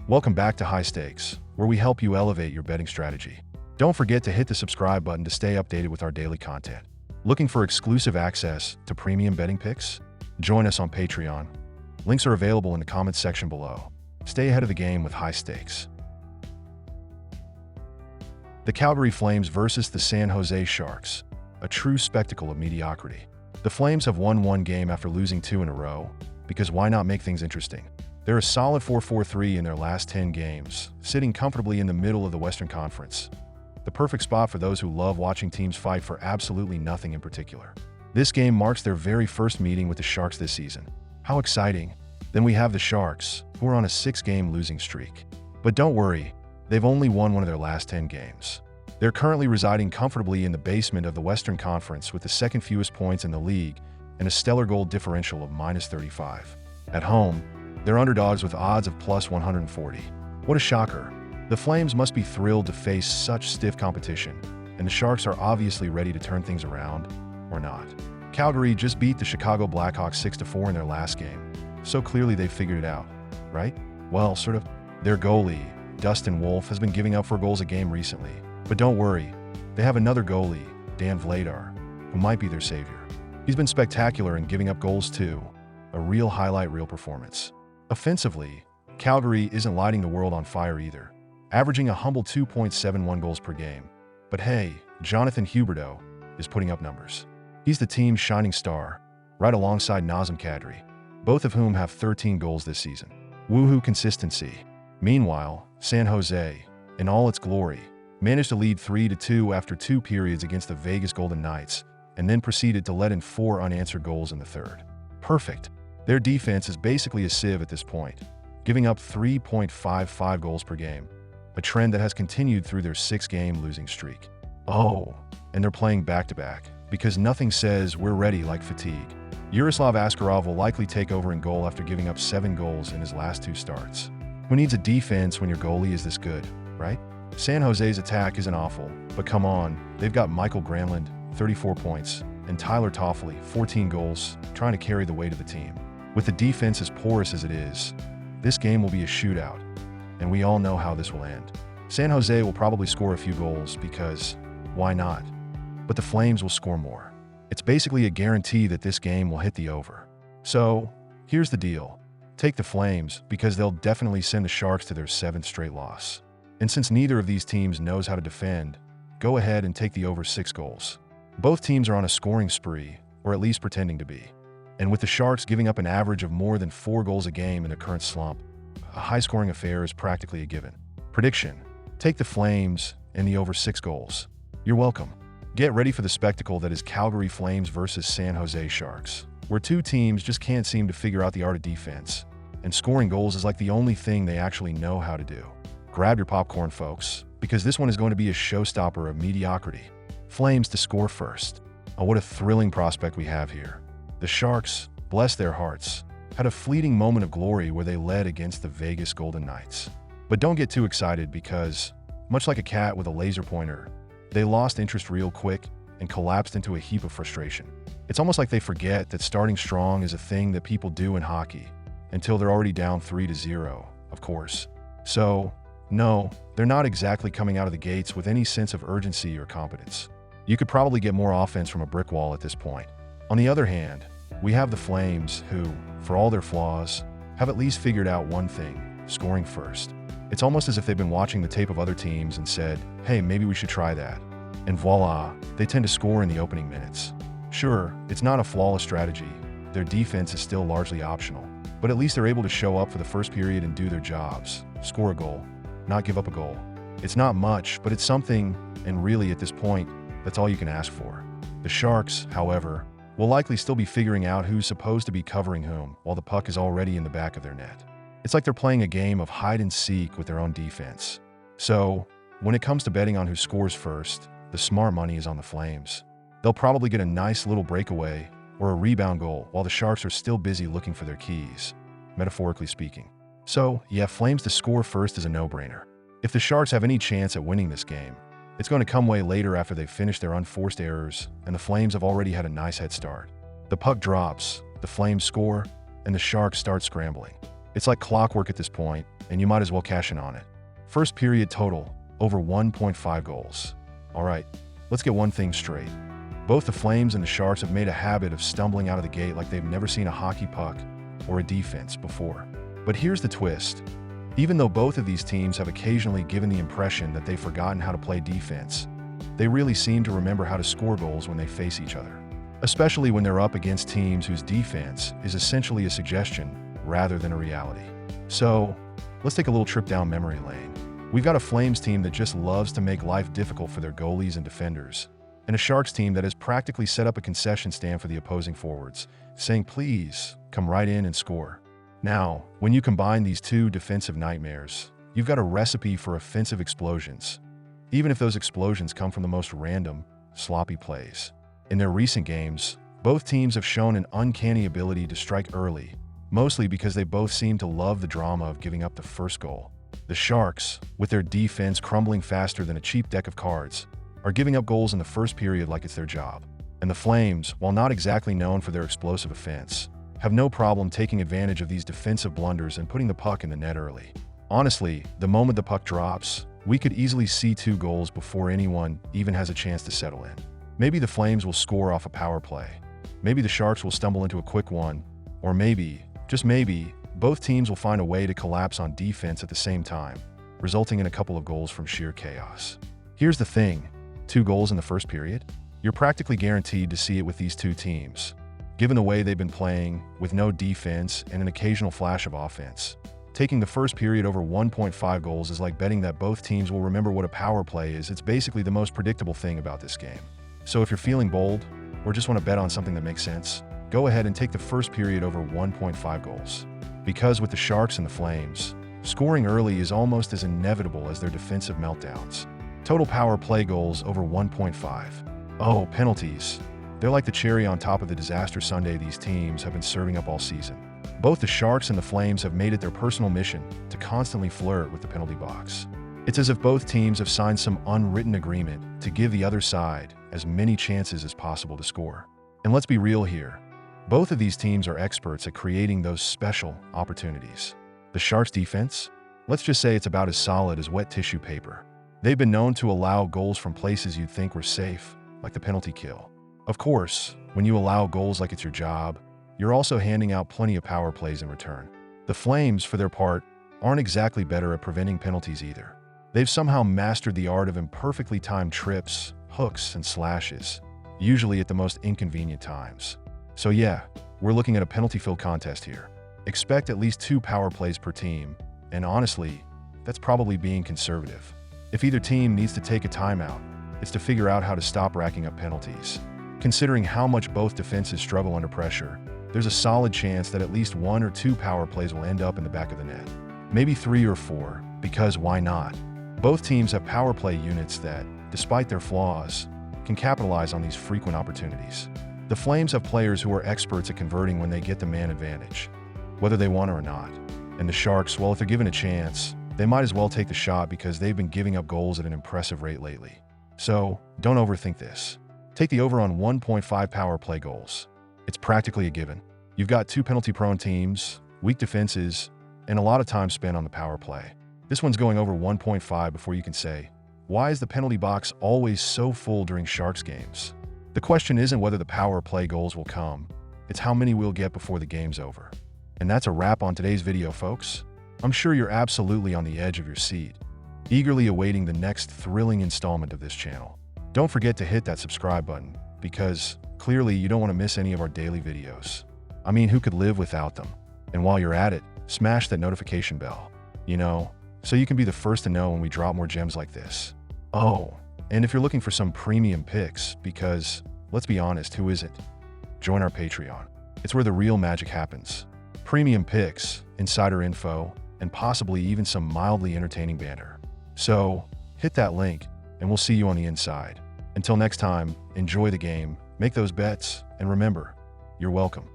Welcome back to High Stakes, where we help you elevate your betting strategy. Don't forget to hit the subscribe button to stay updated with our daily content. Looking for exclusive access to premium betting picks? Join us on Patreon. Links are available in the comments section below. Stay ahead of the game with High Stakes. The Calgary Flames versus the San Jose Sharks, a true spectacle of mediocrity. The Flames have won one game after losing two in a row, because why not make things interesting? They're a solid 4-4-3 in their last 10 games, sitting comfortably in the middle of the Western Conference. The perfect spot for those who love watching teams fight for absolutely nothing in particular. This game marks their very first meeting with the Sharks this season. How exciting! Then we have the Sharks, who are on a 6-game losing streak. But don't worry, they've only won one of their last 10 games. They're currently residing comfortably in the basement of the Western Conference with the second fewest points in the league and a stellar goal differential of -35. At home, they're underdogs with odds of +140. What a shocker! The Flames must be thrilled to face such stiff competition, and the Sharks are obviously ready to turn things around, or not. Calgary just beat the Chicago Blackhawks 6-4 in their last game, so clearly they've figured it out, right? Well, sort of. Their goalie, Dustin Wolf, has been giving up 4 goals a game recently. But don't worry, they have another goalie, Dan Vladar, who might be their savior. He's been spectacular in giving up goals too, a real highlight reel performance. Offensively, Calgary isn't lighting the world on fire either, averaging a humble 2.71 goals per game. But hey, Jonathan Huberdeau is putting up numbers. He's the team's shining star, right alongside Nazem Kadri, both of whom have 13 goals this season. Woohoo consistency. Meanwhile, San Jose, in all its glory, managed to lead 3-2 after 2 periods against the Vegas Golden Knights, and then proceeded to let in 4 unanswered goals in the third. Perfect. Their defense is basically a sieve at this point, giving up 3.55 goals per game, a trend that has continued through their 6-game losing streak. Oh, and they're playing back-to-back, because nothing says we're ready like fatigue. Yaroslav Askarov will likely take over in goal after giving up 7 goals in his last 2 starts. Who needs a defense when your goalie is this good, right? San Jose's attack isn't awful, but come on, they've got Michael Granlund, 34 points, and Tyler Toffoli, 14 goals, trying to carry the weight of the team. With the defense as porous as it is, this game will be a shootout, and we all know how this will end. San Jose will probably score a few goals because, why not? But the Flames will score more. It's basically a guarantee that this game will hit the over. So, here's the deal. Take the Flames because they'll definitely send the Sharks to their 7th straight loss. And since neither of these teams knows how to defend, go ahead and take the over 6 goals. Both teams are on a scoring spree, or at least pretending to be. And with the Sharks giving up an average of more than 4 goals a game in the current slump, a high-scoring affair is practically a given. Prediction: take the Flames and the over 6 goals. You're welcome. Get ready for the spectacle that is Calgary Flames versus San Jose Sharks, where 2 teams just can't seem to figure out the art of defense, and scoring goals is like the only thing they actually know how to do. Grab your popcorn, folks, because this one is going to be a showstopper of mediocrity. Flames to score first. Oh, what a thrilling prospect we have here. The Sharks, bless their hearts, had a fleeting moment of glory where they led against the Vegas Golden Knights. But don't get too excited because, much like a cat with a laser pointer, they lost interest real quick and collapsed into a heap of frustration. It's almost like they forget that starting strong is a thing that people do in hockey, until they're already down 3-0, of course. So, no, they're not exactly coming out of the gates with any sense of urgency or competence. You could probably get more offense from a brick wall at this point. On the other hand, we have the Flames who, for all their flaws, have at least figured out one thing: scoring first. It's almost as if they've been watching the tape of other teams and said, hey, maybe we should try that. And voila, they tend to score in the opening minutes. Sure, it's not a flawless strategy. Their defense is still largely optional. But at least they're able to show up for the first period and do their jobs. Score a goal. Not give up a goal. It's not much, but it's something, and really at this point, that's all you can ask for. The Sharks, however, will likely still be figuring out who's supposed to be covering whom while the puck is already in the back of their net. It's like they're playing a game of hide and seek with their own defense. So, when it comes to betting on who scores first, the smart money is on the Flames. They'll probably get a nice little breakaway or a rebound goal while the Sharks are still busy looking for their keys, metaphorically speaking. So, yeah, Flames to score first is a no-brainer. If the Sharks have any chance at winning this game, it's going to come way later after they've finished their unforced errors, and the Flames have already had a nice head start. The puck drops, the Flames score, and the Sharks start scrambling. It's like clockwork at this point, and you might as well cash in on it. First period total, over 1.5 goals. All right, let's get one thing straight. Both the Flames and the Sharks have made a habit of stumbling out of the gate like they've never seen a hockey puck or a defense before. But here's the twist. Even though both of these teams have occasionally given the impression that they've forgotten how to play defense, they really seem to remember how to score goals when they face each other, especially when they're up against teams whose defense is essentially a suggestion rather than a reality. So, let's take a little trip down memory lane. We've got a Flames team that just loves to make life difficult for their goalies and defenders, and a Sharks team that has practically set up a concession stand for the opposing forwards, saying, "Please, come right in and score." Now, when you combine these two defensive nightmares, you've got a recipe for offensive explosions, even if those explosions come from the most random, sloppy plays. In their recent games, both teams have shown an uncanny ability to strike early, mostly because they both seem to love the drama of giving up the first goal. The Sharks, with their defense crumbling faster than a cheap deck of cards, are giving up goals in the first period like it's their job. And the Flames, while not exactly known for their explosive offense, have no problem taking advantage of these defensive blunders and putting the puck in the net early. Honestly, the moment the puck drops, we could easily see 2 goals before anyone even has a chance to settle in. Maybe the Flames will score off a power play. Maybe the Sharks will stumble into a quick one. Or maybe, just maybe, both teams will find a way to collapse on defense at the same time, resulting in a couple of goals from sheer chaos. Here's the thing, 2 goals in the first period? You're practically guaranteed to see it with these two teams, given the way they've been playing, with no defense and an occasional flash of offense. Taking the first period over 1.5 goals is like betting that both teams will remember what a power play is. It's basically the most predictable thing about this game. So if you're feeling bold, or just want to bet on something that makes sense, go ahead and take the first period over 1.5 goals. Because with the Sharks and the Flames, scoring early is almost as inevitable as their defensive meltdowns. Total power play goals over 1.5. Oh, penalties. They're like the cherry on top of the disaster sundae these teams have been serving up all season. Both the Sharks and the Flames have made it their personal mission to constantly flirt with the penalty box. It's as if both teams have signed some unwritten agreement to give the other side as many chances as possible to score. And let's be real here. Both of these teams are experts at creating those special opportunities. The Sharks' defense? Let's just say it's about as solid as wet tissue paper. They've been known to allow goals from places you'd think were safe, like the penalty kill. Of course, when you allow goals like it's your job, you're also handing out plenty of power plays in return. The Flames, for their part, aren't exactly better at preventing penalties either. They've somehow mastered the art of imperfectly timed trips, hooks, and slashes, usually at the most inconvenient times. So yeah, we're looking at a penalty-filled contest here. Expect at least 2 power plays per team, and honestly, that's probably being conservative. If either team needs to take a timeout, it's to figure out how to stop racking up penalties. Considering how much both defenses struggle under pressure, there's a solid chance that at least 1 or 2 power plays will end up in the back of the net. Maybe 3 or 4, because why not? Both teams have power play units that, despite their flaws, can capitalize on these frequent opportunities. The Flames have players who are experts at converting when they get the man advantage, whether they want it or not. And the Sharks, well, if they're given a chance, they might as well take the shot because they've been giving up goals at an impressive rate lately. So, don't overthink this. Take the over on 1.5 power play goals. It's practically a given. You've got 2 penalty-prone teams, weak defenses, and a lot of time spent on the power play. This one's going over 1.5 before you can say, why is the penalty box always so full during Sharks games? The question isn't whether the power play goals will come, it's how many we'll get before the game's over. And that's a wrap on today's video, folks. I'm sure you're absolutely on the edge of your seat, eagerly awaiting the next thrilling installment of this channel. Don't forget to hit that subscribe button, because clearly you don't want to miss any of our daily videos. I mean, who could live without them? And while you're at it, smash that notification bell, so you can be the first to know when we drop more gems like this. Oh, and if you're looking for some premium picks, because, let's be honest, who isn't? Join our Patreon. It's where the real magic happens. Premium picks, insider info, and possibly even some mildly entertaining banter. So, hit that link, and we'll see you on the inside. Until next time, enjoy the game, make those bets, and remember, you're welcome.